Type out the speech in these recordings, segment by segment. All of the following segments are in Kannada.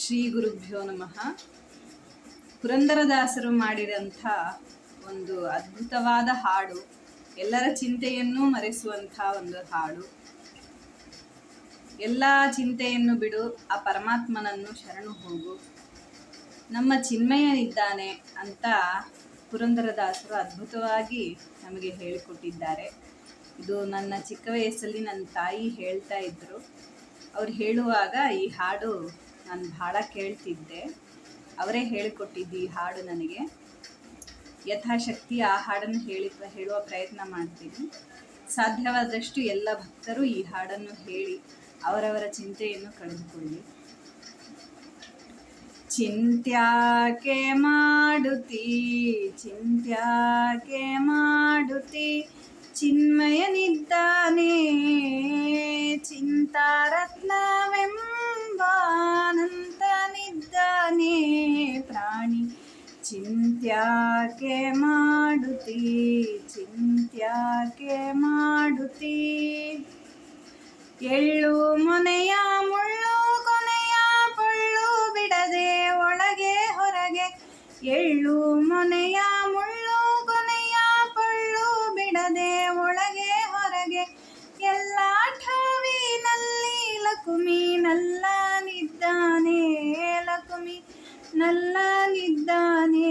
ಶ್ರೀ ಗುರುಭ್ಯೋ ನಮಃ. ಪುರಂದರದಾಸರು ಮಾಡಿದಂಥ ಒಂದು ಅದ್ಭುತವಾದ ಹಾಡು, ಎಲ್ಲರ ಚಿಂತೆಯನ್ನು ಮರೆಸುವಂಥ ಒಂದು ಹಾಡು. ಎಲ್ಲ ಚಿಂತೆಯನ್ನು ಬಿಡು, ಆ ಪರಮಾತ್ಮನನ್ನು ಶರಣು ಹೋಗು, ನಮ್ಮ ಚಿನ್ಮಯನಿದ್ದಾನೆ ಅಂತ ಪುರಂದರದಾಸರು ಅದ್ಭುತವಾಗಿ ನಮಗೆ ಹೇಳಿಕೊಟ್ಟಿದ್ದಾರೆ. ಇದು ನನ್ನ ಚಿಕ್ಕ ವಯಸ್ಸಲ್ಲಿ ನನ್ನ ತಾಯಿ ಹೇಳ್ತಾ ಇದ್ರು. ಅವ್ರು ಹೇಳುವಾಗ ಈ ಹಾಡು ನಾನು ಭಾಳ ಕೇಳ್ತಿದ್ದೆ. ಅವರೇ ಹೇಳಿಕೊಟ್ಟಿದ್ದು ಈ ಹಾಡು ನನಗೆ. ಯಥಾಶಕ್ತಿ ಆ ಹಾಡನ್ನು ಹೇಳುವ ಪ್ರಯತ್ನ ಮಾಡ್ತೀನಿ. ಸಾಧ್ಯವಾದಷ್ಟು ಎಲ್ಲ ಭಕ್ತರು ಈ ಹಾಡನ್ನು ಹೇಳಿ ಅವರವರ ಚಿಂತೆಯನ್ನು ಕಳೆದುಕೊಳ್ಳಿ. ಚಿಂತ್ಯಾಕೆ ಮಾಡುತ್ತಿ, ಚಿಂತ್ಯಾಕೆ ಮಾಡುತ್ತಿ, ಚಿನ್ಮಯನಿದ್ದಾನೆ ಚಿಂತಾರತ್ನವೆಂಬಾನಂತನಿದ್ದಾನೆ ಪ್ರಾಣಿ. ಚಿಂತ್ಯಾಕೆ ಮಾಡುತ್ತಿ, ಚಿಂತ್ಯಾಕೆ ಮಾಡುತ್ತಿ, ಎಳ್ಳು ಮೊನೆಯ ಮುಳ್ಳು ಕೊನೆಯ ಪೊಳ್ಳು ಬಿಡದೆ ಒಳಗೆ ಹೊರಗೆ, ಎಳ್ಳು ಮೊನೆಯ ಮುಳ್ಳು ಕೊನೆಯ ಪೊಳ್ಳು ಬಿಡದೆ ಒಳಗೆ ಹೊರಗೆ, ಎಲ್ಲ ಠಾವಿನಲ್ಲಿ ಲಕುಮಿ ನಲ್ಲನಿದ್ದಾನೆ, ಲಕುಮಿ ನಲ್ಲನಿದ್ದಾನೆ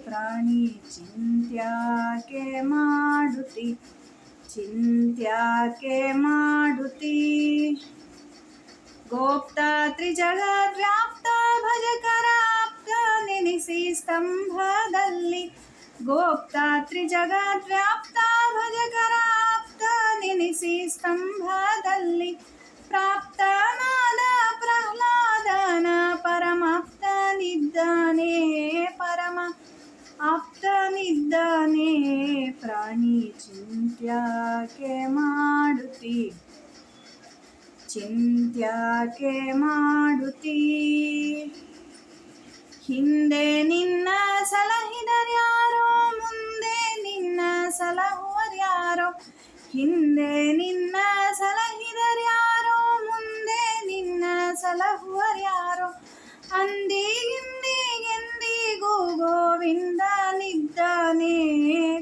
ಪ್ರಾಣಿ. ಚಿಂತ್ಯಾಕೆ ಮಾಡುತ್ತಿ, ಚಿಂತ್ಯಾಕೆ ಮಾಡುತ್ತಿ, ಗೋಪ್ತ ತ್ರಿಜಗದ್ವ್ಯಾಪ್ತ ಭಜಕರ ಆಪ್ತ ನೆನೆಸಿ ಸ್ತಂಭದಲ್ಲಿ, ಗೋಪ್ತ ತ್ರಿಜಗದ್ವ್ಯಾಪ್ತ ಭಜಕರ ಆಪ್ತ ನೆನೆಸಿ ಸ್ತಂಭದಲ್ಲಿ, ಪ್ರಾಪ್ತನಾದ ಪ್ರಹ್ಲಾದನ ಪರಮಾಪ್ತನಿದ್ದಾನೆ, ಪರಮ ಆಪ್ತನಿದ್ದಾನೆ ಪ್ರಾಣಿ. ಚಿಂತ್ಯಾಕೆ ಮಾಡುತ್ತಿ, ಚಿಂತ್ಯಾಕೆ ಮಾಡುತ್ತಿ, ಹಿಂದೆ ನಿನ್ನ ಸಲಹಿದರ್ಯಾರೋ ಮುಂದೆ ನಿನ್ನ ಸಲಹುವರ್ಯಾರೋ, ಹಿಂದೆ ನಿನ್ನ ಸಲಹಿದರ್ಯಾರೋ ಮುಂದೆ ನಿನ್ನ ಸಲಹುವರ್ಯಾರೋ, ಅಂದಿಗೆಂದಿಗೂ ಗೋವಿಂದನಿದ್ದಾನೆ,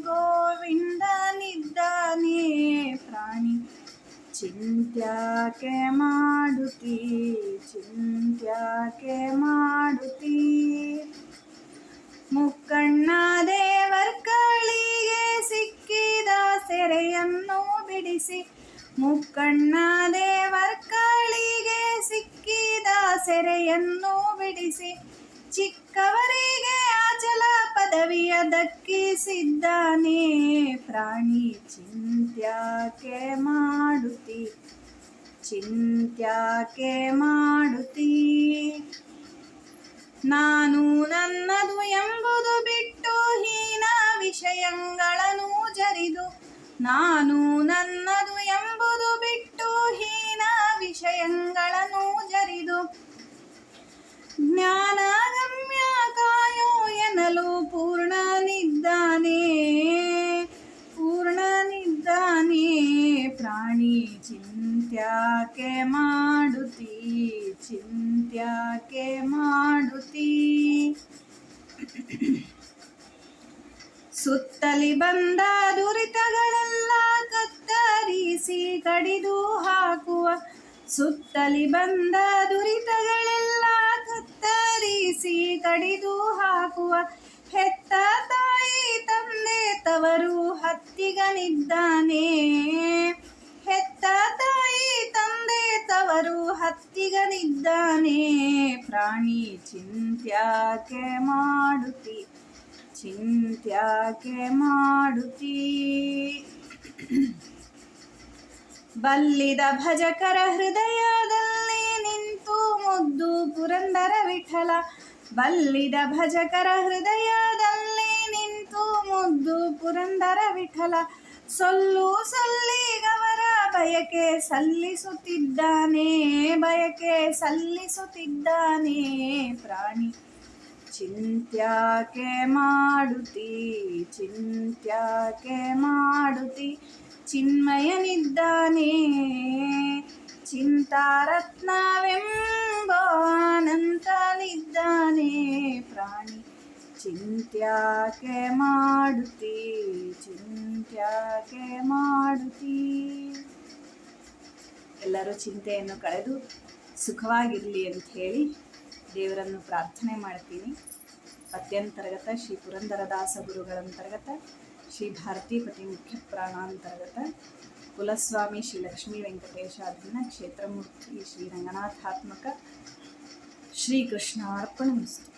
ಗೋವಿಂದನಿದ್ದಾನೆ ಪ್ರಾಣಿ. ಚಿಂತ್ಯಾಕೆ ಮಾಡುತ್ತಿ, ಚಿಂತ್ಯಾಕೆ ಮಾಡುತ್ತಿ, ಮುಕ್ಕಣ್ಣ ದೇವರ್ಗಳಿಗೆ ಸಿಕ್ಕಿದ ಸೆರೆಯನ್ನು ಬಿಡಿಸಿ, ಮುಕ್ಕಣ್ಣ ದೇವರ್ಗಳಿಗೆ ಸಿಕ್ಕಿದ ಸೆರೆಯನ್ನು ಬಿಡಿಸಿ, ಚಿಕ್ಕವರಿಗೆ ಅಚಲ ಪದವಿಯ ದಕ್ಕಿಸಿದ್ದಾನೆ ಪ್ರಾಣಿ. ಚಿಂತ್ಯಾಕೆ ಮಾಡುತ್ತಿ, ಚಿಂತ್ಯಾಕೆ ಮಾಡುತ್ತಿ, ನಾನು ನನ್ನದು ಎಂಬುದು ಬಿಟ್ಟು ಹೀನ ವಿಷಯಗಳನ್ನು ಜರಿದು, ನಾನು ನನ್ನದು ಎಂಬುದು ಬಿಟ್ಟು ಹೀನ ವಿಷಯಗಳನ್ನು ಜರಿದು, ಜ್ಞಾನಗಮ್ಯ ಕಾಯೋ ಎನ್ನಲು ಪೂರ್ಣನಿದ್ದಾನೆ, ಪೂರ್ಣನಿದ್ದಾನೆ ಪ್ರಾಣಿ. ಚಿಂತ್ಯಾಕೆ ಮಾಡುತ್ತಿ, ಚಿಂತ್ಯಾಕೆ ಮಾಡುತ್ತಿ, ಸುತ್ತಲಿ ಬಂದ ದುರಿತಗಳೆಲ್ಲ ಕತ್ತರಿಸಿ ಕಡಿದು ಹಾಕುವ, ಸುತ್ತಲಿ ಬಂದ ದುರಿತಗಳೆಲ್ಲ ಕತ್ತರಿಸಿ ಕಡಿದು ಹಾಕುವ, ಹೆತ್ತ ತಾಯಿ ತಂದೆ ತವರು ಹತ್ತಿಗನಿದ್ದಾನೆ, ಹೆತ್ತ ತಾಯಿ ತಂದೆ ತವರು ಹತ್ತಿಗನಿದ್ದಾನೆ ಪ್ರಾಣಿ. ಚಿಂತ್ಯಾಕೆ ಮಾಡುತ್ತಿ, ಚಿಂತ್ಯಾಕೆ ಮಾಡುತ್ತಿ, ಬಲ್ಲಿದ ಭಜಕರ ಹೃದಯದಲ್ಲಿ ನಿಂತು ಮುದ್ದು ಪುರಂದರ ವಿಠಲ, ಬಲ್ಲಿದ ಭಜಕರ ಹೃದಯದಲ್ಲಿ ನಿಂತು ಮುದ್ದು ಪುರಂದರ ವಿಠಲ, ಸೊಲ್ಲು ಸಲ್ಲಿಗವರ ಬಯಕೆ ಸಲ್ಲಿಸುತ್ತಿದ್ದಾನೆ, ಬಯಕೆ ಸಲ್ಲಿಸುತ್ತಿದ್ದಾನೆ ಪ್ರಾಣಿ. ಚಿಂತ್ಯಾಕೆ ಮಾಡುತ್ತಿ, ಚಿಂತ್ಯಾಕೆ ಮಾಡುತ್ತಿ, ಚಿನ್ಮಯನಿದ್ದಾನೆ ಚಿಂತಾರತ್ನವೆಂಬ ಅನಂತ ಚಿಂತ್ಯಾಕೆ ಮಾಡುತ್ತೀ ಚಿಂತ್ಯಾಕೆ ಮಾಡುತ್ತೀ. ಎಲ್ಲರೂ ಚಿಂತೆಯನ್ನು ಕಳೆದು ಸುಖವಾಗಿರಲಿ ಅಂತ ಹೇಳಿ ದೇವರನ್ನು ಪ್ರಾರ್ಥನೆ ಮಾಡ್ತೀನಿ. ಪದ್ಯಂತರ್ಗತ ಶ್ರೀ ಪುರಂದರದಾಸ ಗುರುಗಳಂತರ್ಗತ ಶ್ರೀ ಭಾರತೀ ಪತಿ ಮುಖ್ಯ ಪ್ರಾಣಾಂತರ್ಗತ ಕುಲಸ್ವಾಮಿ ಶ್ರೀ ಲಕ್ಷ್ಮೀ ವೆಂಕಟೇಶಾಧೀನ ಕ್ಷೇತ್ರಮೂರ್ತಿ ಶ್ರೀ ರಂಗನಾಥಾತ್ಮಕ ಶ್ರೀಕೃಷ್ಣಾರ್ಪಣಮಸ್ತು.